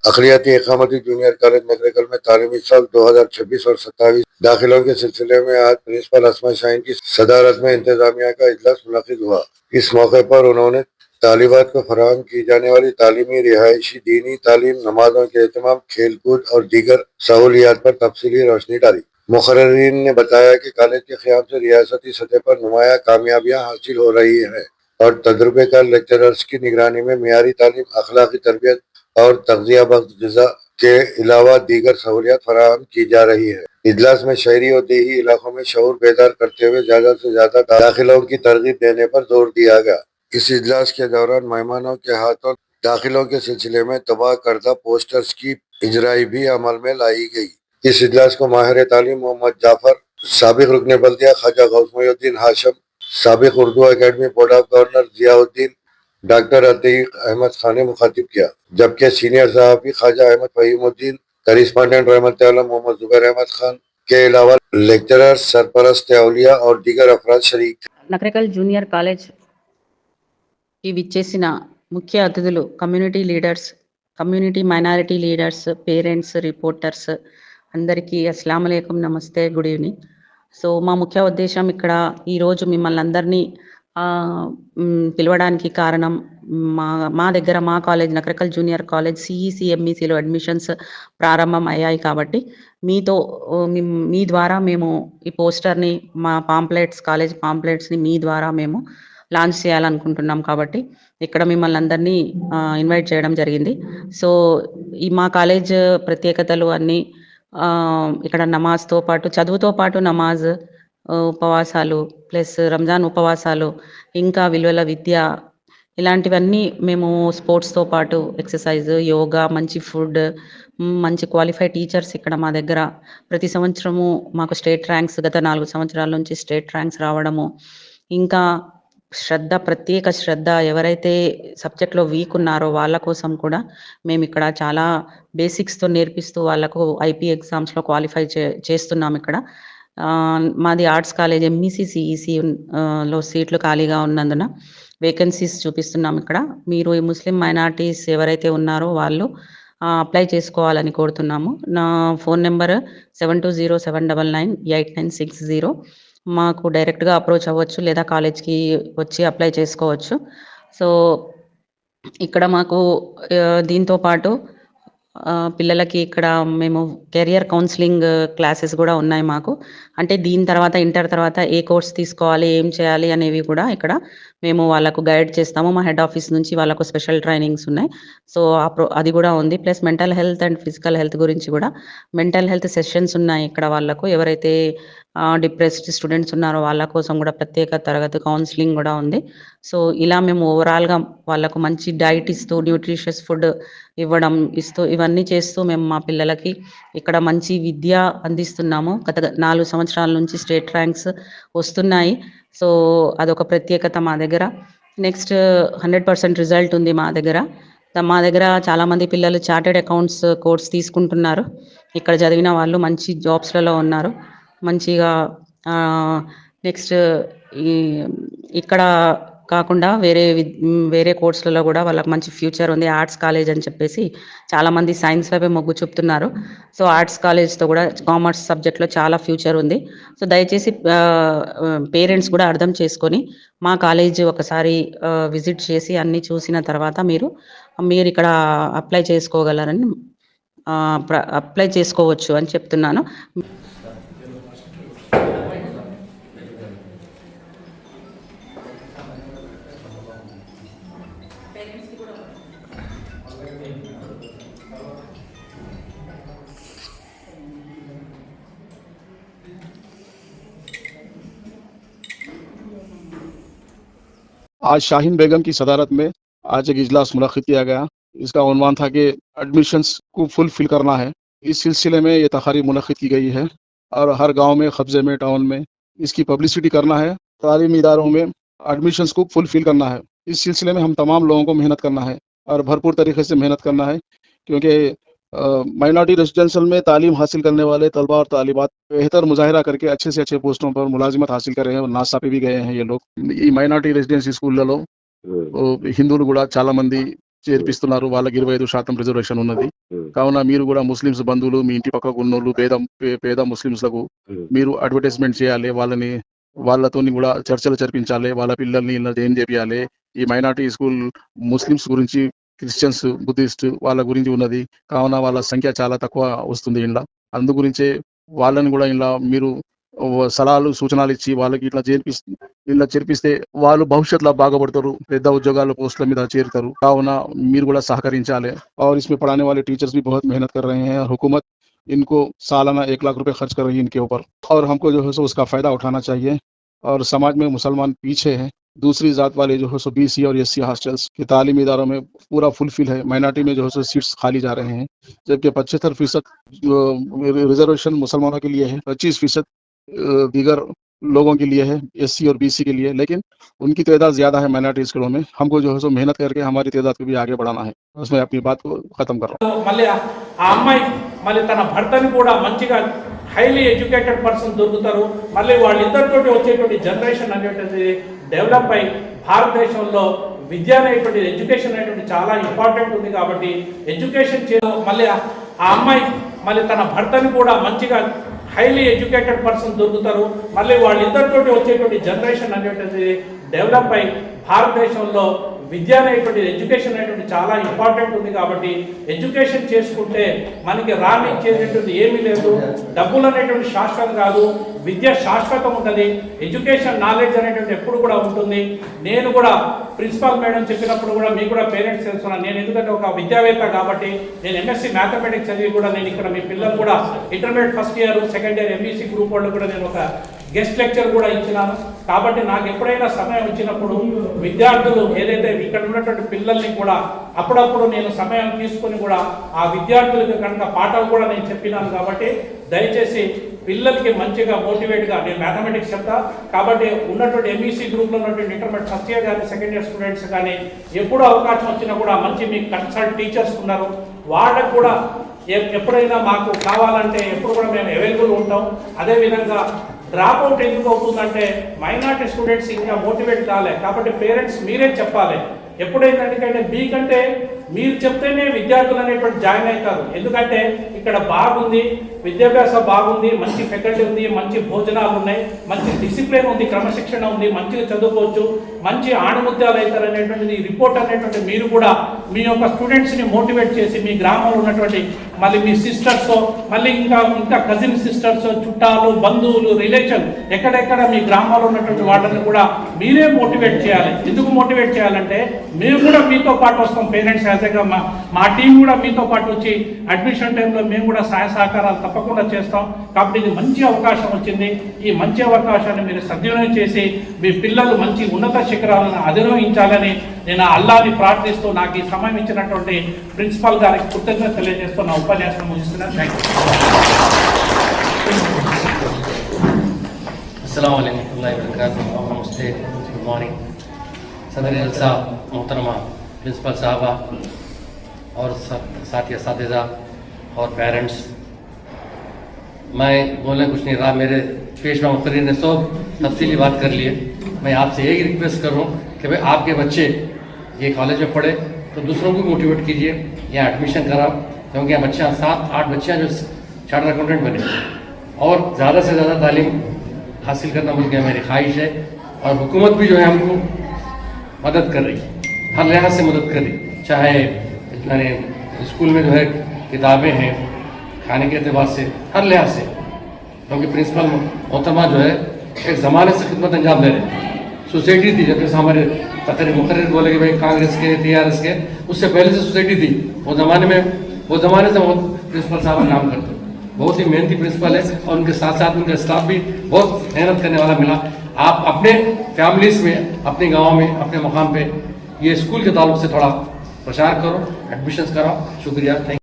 अखिलियाती इकामती junior college नगरेकल में तालीमी साल 2026 और 27 दाखिलों के सिलसिले में आज प्रिंसिपल असमा शाहीन की सदारत में इंतजामिया का इजलास मुनक्किद हुआ। इस मौके पर उन्होंने तालिबात को फराहम की जाने वाली तालीमी, रिहायशी, दीनी तालीम, नमाजों के एहतमाम, खेलकूद और दीगर सहूलियात पर तफसीली रोशनी डाली। मुखर्रीन ने बताया कि कॉलेज के क़याम से रियासती सतह पर नुमाया कामयाबियां हासिल हो रही हैं और तजुर्बेकार लेक्चरर्स की निगरानी में मियारी तालीम, अखलाकी तरबियत और तग़ज़िया बख्श ग़िज़ा के अलावा दीगर सहूलियात फराहम की जा रही है। इजलास में शहरी और देही इलाकों में शऊर बेदार करते हुए ज्यादा से ज्यादा दाखिलों की तरगीब देने पर जोर दिया गया। इस इजलास के दौरान मेहमानों के हाथों दाखिलों के सिलसिले में तबाह करदा पोस्टर्स की इजराई भी अमल में लाई गई। इस इजलास को माहिर तालीम मोहम्मद जाफर, साबिक रुकने बल्दिया ख्वाजा गौस मोइनुद्दीन हाशिम, साबिक Urdu academy board of governor Ziauddin, doctor Atiq Ahmad Khan ने मुखातिब किया, जबकि सीनियर सहाफ़ी ख्वाजा अहमद फ़हीमुद्दीन, करिस्पांडेंट रहमत आलम मोहम्मद जुबैर अहमद खान के अलावा लेक्चरर, सरपरस्त औलिया और दीगर अफराद शरीक थे। నకరికల్ జూనియర్ కాలేజ్ కి విచ్చేసిన ముఖ్య అతిథులు, community leaders, community minority leaders, parents, reporters అందరికీ అస్సలాము అలైకుం, నమస్తే, గుడ్ ఈవినింగ్. సో మా ముఖ్య ఉద్దేశం ఇక్కడ ఈరోజు మిమ్మల్ని అందరినీ పిలవడానికి కారణం, మా దగ్గర మా college Nakarikal junior college CEC ఎంఈసిలో అడ్మిషన్స్ ప్రారంభం అయ్యాయి. కాబట్టి మీ ద్వారా మేము ఈ పోస్టర్ని, మా పాంప్లెట్స్, కాలేజ్ పాంప్లెట్స్ని మీ ద్వారా మేము లాంచ్ చేయాలనుకుంటున్నాం. కాబట్టి ఇక్కడ మిమ్మల్ని అందరినీ ఇన్వైట్ చేయడం జరిగింది. సో ఈ మా కాలేజ్ ప్రత్యేకతలు అన్నీ, ఇక్కడ నమాజ్తో పాటు, చదువుతో పాటు నమాజ్, ఉపవాసాలు, ప్లస్ రంజాన్ ఉపవాసాలు, ఇంకా విలువల విద్య, ఇలాంటివన్నీ మేము స్పోర్ట్స్తో పాటు ఎక్సర్సైజ్, యోగా, మంచి ఫుడ్, మంచి క్వాలిఫైడ్ టీచర్స్ ఇక్కడ మా దగ్గర ప్రతి సంవత్సరము మాకు స్టేట్ ర్యాంక్స్, గత 4 సంవత్సరాల నుంచి స్టేట్ ర్యాంక్స్ రావడము, ఇంకా ప్రత్యేక శ్రద్ధ, ఎవరైతే సబ్జెక్ట్లో వీక్ ఉన్నారో వాళ్ళ కోసం కూడా మేము ఇక్కడ చాలా బేసిక్స్తో నేర్పిస్తూ వాళ్ళకు ఐపీ ఎగ్జామ్స్లో క్వాలిఫై చేస్తున్నాం. ఇక్కడ మాది ఆర్ట్స్ కాలేజ్, ఎంఈసి సిఈసి లో సీట్లు ఖాళీగా ఉన్నందున వేకెన్సీస్ చూపిస్తున్నాం. ఇక్కడ మీరు ఈ ముస్లిం మైనారిటీస్ ఎవరైతే ఉన్నారో వాళ్ళు అప్లై చేసుకోవాలని కోరుతున్నాము. నా ఫోన్ నెంబర్ 7207998960. మాకు డైరెక్ట్గా అప్రోచ్ అవ్వచ్చు, లేదా కాలేజ్కి వచ్చి అప్లై చేసుకోవచ్చు. సో ఇక్కడ మాకు దీంతో పాటు పిల్లలకి ఇక్కడ మేము కెరియర్ కౌన్సిలింగ్ క్లాసెస్ కూడా ఉన్నాయి మాకు. అంటే దీని తర్వాత, ఇంటర్ తర్వాత ఏ కోర్స్ తీసుకోవాలి, ఏం చేయాలి అనేవి కూడా ఇక్కడ మేము వాళ్ళకు గైడ్ చేస్తాము. మా హెడ్ ఆఫీస్ నుంచి వాళ్ళకు స్పెషల్ ట్రైనింగ్స్ ఉన్నాయి. సో అది కూడా ఉంది. Plus mental health and physical health గురించి కూడా మెంటల్ హెల్త్ సెషన్స్ ఉన్నాయి ఇక్కడ వాళ్ళకు. ఎవరైతే డిప్రెస్డ్ స్టూడెంట్స్ ఉన్నారో వాళ్ళ కోసం కూడా ప్రత్యేక తరగతి కౌన్సిలింగ్ కూడా ఉంది. సో ఇలా మేము ఓవరాల్గా వాళ్ళకు మంచి డైట్ ఇస్తూ, న్యూట్రిషియస్ ఫుడ్ ఇస్తూ ఇవన్నీ చేస్తూ మేము మా పిల్లలకి ఇక్కడ మంచి విద్య అందిస్తున్నాము. గత 4 సంవత్సరాల నుంచి స్టేట్ ర్యాంక్స్ వస్తున్నాయి. సో అదొక ప్రత్యేకత మా దగ్గర. నెక్స్ట్ 100% రిజల్ట్ ఉంది మా దగ్గర. చాలామంది పిల్లలు చార్టెడ్ అకౌంట్స్ కోర్స్ తీసుకుంటున్నారు. ఇక్కడ చదివిన వాళ్ళు మంచి జాబ్స్లలో ఉన్నారు మంచిగా. నెక్స్ట్ ఇక్కడ కాకుండా వేరే కోర్సులలో కూడా వాళ్ళకి మంచి ఫ్యూచర్ ఉంది. ఆర్ట్స్ కాలేజ్ అని చెప్పేసి చాలామంది సైన్స్ వైపే మొగ్గు చూపుతున్నారు. సో ఆర్ట్స్ కాలేజ్తో కూడా కామర్స్ సబ్జెక్ట్లో చాలా ఫ్యూచర్ ఉంది. సో దయచేసి పేరెంట్స్ కూడా అర్థం చేసుకొని మా కాలేజ్ ఒకసారి విజిట్ చేసి అన్నీ చూసిన తర్వాత మీరు ఇక్కడ అప్లై చేసుకోవచ్చు అని చెప్తున్నాను. आज शाहीन बेगम की सदारत में आज एक इजलास मुनक्किद किया गया। इसका उन्वान था कि एडमिशन्स को फुलफिल करना है। इस सिलसिले में ये तकारीब मुनक्किद की गई है और हर गांव में, कब्जे में, टाउन में इसकी पब्लिसिटी करना है। तालीमी इदारों में एडमिशन्स को फुलफिल करना है। इस सिलसिले में हम तमाम लोगों को मेहनत करना है और भरपूर तरीके से मेहनत करना है, क्योंकि माइनॉरिटी रेजिडेंशियल में तालीम हासिल करने वाले तलबा और तालिबात बेहतर मुजाहिरा करके अच्छे से अच्छे पोस्टों पर मुलाजिमत हासिल कर रहे हैं और नासा पे भी गए हैं ये लोग। ఈ మైనారిటీ రెసిడెన్సీ స్కూళ్ళలో హిందువులు కూడా చాలా మంది చేర్పిస్తున్నారు. వాళ్ళకి 25% రిజర్వేషన్ ఉన్నది. కావున మీరు కూడా ముస్లిమ్స్ బంధువులు, మీ ఇంటి పక్కకు ఉన్నోళ్ళు, పేద ముస్లిమ్స్‌లకు మీరు అడ్వర్టైజ్‌మెంట్ చేయాలి. వాళ్ళతోని కూడా చర్చలు జరిపించాలి. వాళ్ళ పిల్లల్ని ఇలా జాయిన్ చేపియాలి. ఈ మైనారిటీ స్కూల్ ముస్లిమ్స్ గురించి, క్రిస్టియన్స్, బుద్ధిస్ట్ వాళ్ళ గురించి ఉన్నది. కావున వాళ్ళ సంఖ్య చాలా తక్కువ వస్తుంది ఇండ్ల. అందు గురించే వాళ్ళని కూడా ఇలా మీరు సలహాలు, సూచనలు ఇచ్చి వాళ్ళకి ఇలా చేర్పిస్తే వాళ్ళు భవిష్యత్తులో బాగుపడతారు. పెద్ద ఉద్యోగాల పోస్టుల మీద చేరుతారు. కావున మీరు కూడా సహకరించాలి. और इसमें पढ़ाने वाले टीचर्स भी बहुत मेहनत कर रहे हैं। हुकूमत इनको सालाना 1 लाख रुपए खर्च कर रही है इनके ऊपर और हमको जो है सो उसका फायदा उठाना चाहिए। और समाज में मुसलमान पीछे हैं। दूसरी जात वाले जो है सो BC और SC हॉस्टल्स के तालीमी इदारों में पूरा फुलफिल है। माइनॉरिटी में जो है सो सीट्स खाली जा रहे हैं, जबकि 75% रिजर्वेशन मुसलमानों के लिए है, 25% दीगर लोगों के लिए है, SC और BC के लिए। लेकिन उनकी तादाद ज्यादा है माइनॉरिटी स्कूलों में। हमको जो है सो मेहनत करके हमारी तादाद को भी आगे बढ़ाना है। उसमें अपनी बात को खत्म कर रहा हूँ। మళ్ళీ ఆ అమ్మాయి మళ్ళీ తన భర్తని కూడా మంచిగా హైలీ ఎడ్యుకేటెడ్ పర్సన్ దొరుకుతారు. మళ్ళీ వాళ్ళిద్దరితోటి వచ్చేటువంటి జనరేషన్ అనేటువంటిది డెవలప్ అయి భారతదేశంలో విద్య అనేటువంటి ఎడ్యుకేషన్ అనేటువంటి చాలా ఇంపార్టెంట్ ఉంది. కాబట్టి ఎడ్యుకేషన్ మళ్ళీ ఆ అమ్మాయి మళ్ళీ తన భర్తని కూడా మంచిగా హైలీ ఎడ్యుకేటెడ్ పర్సన్ దొరుకుతారు. మళ్ళీ వాళ్ళిద్దరితోటి వచ్చేటువంటి జనరేషన్ అనేటువంటిది డెవలప్ అయి భారతదేశంలో విద్య అనేటువంటి ఎడ్యుకేషన్ అనేటువంటి చాలా ఇంపార్టెంట్ ఉంది. కాబట్టి ఎడ్యుకేషన్ చేసుకుంటే మనకి రానిచ్చేటటువంటి ఏమీ లేదు. డబ్బులు అనేటువంటి శాశ్వతం కాదు, విద్య శాశ్వతం ఉంటుంది. ఎడ్యుకేషన్ నాలెడ్జ్ అనేటువంటి ఎప్పుడు కూడా ఉంటుంది. నేను కూడా ప్రిన్సిపాల్ మేడం చెప్పినప్పుడు కూడా మీకు కూడా పేరెంట్స్ తెలుసుకున్నాను. నేను ఎందుకంటే ఒక విద్యావేత్త కాబట్టి నేను MSc మ్యాథమెటిక్స్ చదివి కూడా నేను ఇక్కడ మీ పిల్లలు కూడా intermediate first year, second year MEC group వాళ్ళు కూడా నేను ఒక గెస్ట్ లెక్చర్ కూడా ఇచ్చినాను. కాబట్టి నాకు ఎప్పుడైనా సమయం వచ్చినప్పుడు విద్యార్థులు ఏదైతే ఇక్కడ ఉన్నటువంటి పిల్లల్ని కూడా అప్పుడప్పుడు నేను సమయం తీసుకొని కూడా ఆ విద్యార్థులకు కనుక పాఠాలు కూడా నేను చెప్పినాను. కాబట్టి దయచేసి పిల్లలకి మంచిగా మోటివేట్గా నేను మ్యాథమెటిక్స్ చెప్తా. కాబట్టి ఉన్నటువంటి MEC గ్రూప్లో ఉన్నటువంటి ఇంటర్మీడియట్ ఫస్ట్ ఇయర్ కానీ సెకండ్ ఇయర్ స్టూడెంట్స్ కానీ ఎప్పుడు అవకాశం వచ్చినా కూడా మంచి మీ కన్సల్ట్ టీచర్స్ ఉన్నారు. వాళ్ళకు కూడా ఎప్పుడైనా మాకు కావాలంటే ఎప్పుడు కూడా మేము అవైలబుల్ ఉంటాం. అదేవిధంగా డ్రాప్ అవుట్ ఎందుకు అవుతుందంటే మైనారిటీ స్టూడెంట్స్ ఇంకా మోటివేట్ కాలే. కాబట్టి పేరెంట్స్ మీరే చెప్పాలి. ఎప్పుడైనా ఎందుకంటే మీకంటే మీరు చెప్తేనే విద్యార్థులు అనేటువంటి జాయిన్ అవుతారు. ఎందుకంటే ఇక్కడ బాగుంది, విద్యాభ్యాసం బాగుంది, మంచి ఫ్యాకల్టీ ఉంది, మంచి భోజనాలు ఉన్నాయి, మంచి డిసిప్లిన్ ఉంది, క్రమశిక్షణ ఉంది, మంచిగా చదువుకోవచ్చు, మంచి ఆణిముత్యాలు అవుతారు అనేటువంటిది రిపోర్ట్ అనేటువంటి మీరు కూడా మీ యొక్క స్టూడెంట్స్ని మోటివేట్ చేసి మీ గ్రామంలో ఉన్నటువంటి మళ్ళీ మీ సిస్టర్స్ మళ్ళీ ఇంకా కజిన్ సిస్టర్స్, చుట్టాలు, బంధువులు, రిలేషన్ ఎక్కడెక్కడ మీ గ్రామాల్లో ఉన్నటువంటి వాళ్ళని కూడా మీరే మోటివేట్ చేయాలి. ఎందుకు మోటివేట్ చేయాలంటే మేము కూడా మీతో పాటు వస్తాం. పేరెంట్స్ యాజ్గా మా టీం కూడా మీతో పాటు వచ్చి అడ్మిషన్ టైంలో మేము కూడా సహాయ సహకారాలు తప్పకుండా చేస్తాం. కాబట్టి ఇది మంచి అవకాశం వచ్చింది. ఈ మంచి అవకాశాన్ని మీరు సద్వినియోగం చేసి మీ పిల్లలు మంచి ఉన్నత శిఖరాలను అధిరోహించాలని నేను అల్లాని ప్రార్థిస్తూ నాకు ఈ సమయం ఇచ్చినటువంటి ప్రిన్సిపాల్ గారికి కృతజ్ఞత తెలియజేస్తూ నా ఉపన్యాసం ముగిస్తున్నాను. Thank you. अस्सलाम वालेकुम वरहमतुल्लाहि वबरकातुहू। नमस्ते, गुड मॉर्निंग। सदर जलसा मोहतरमा प्रिंसिपल साहबा और साथी असातिज़ा और पेरेंट्स, मैं बोलने कुछ नहीं रहा, मेरे पेशवा मुखर्रिर ने सब तफसीली बात कर ली है। मैं आपसे यही रिक्वेस्ट कर रहा हूँ कि भाई आपके बच्चे ये कॉलेज में पढ़े तो दूसरों को मोटिवेट कीजिए, यहाँ एडमिशन कराओ, क्योंकि यहाँ बच्चियाँ 7-8 बच्चियाँ जो चार्टर्ड अकाउंटेंट बने और ज़्यादा से ज़्यादा तालीम हासिल करना मुझे मेरी ख्वाहिश है। और हुकूमत भी जो है हमको मदद कर रही है, हर लिहाज से मदद कर रही, चाहे यानी स्कूल में जो है किताबें हैं, खाने के अतबार से, हर लिहाज से, क्योंकि प्रिंसिपल मोहतरमा जो है एक ज़माने से खिदमत अंजाम दे रहे हैं। सोसाइटी थी, जब जैसे हमारे तकरीर मुखर्रिर बोले कि भाई कांग्रेस के, TRS के, उससे पहले से सोसाइटी थी। वो ज़माने से प्रिंसिपल साहब काम करते, बहुत ही मेहनती प्रिंसिपल है और उनके साथ साथ उनका स्टाफ भी बहुत मेहनत करने वाला मिला। आप अपने फैमिलीज में, अपने गाँव में, अपने मकाम पे ये स्कूल के ताल्लुक से थोड़ा प्रचार करो, एडमिशन्स कराओ। शुक्रिया, थैंक यू।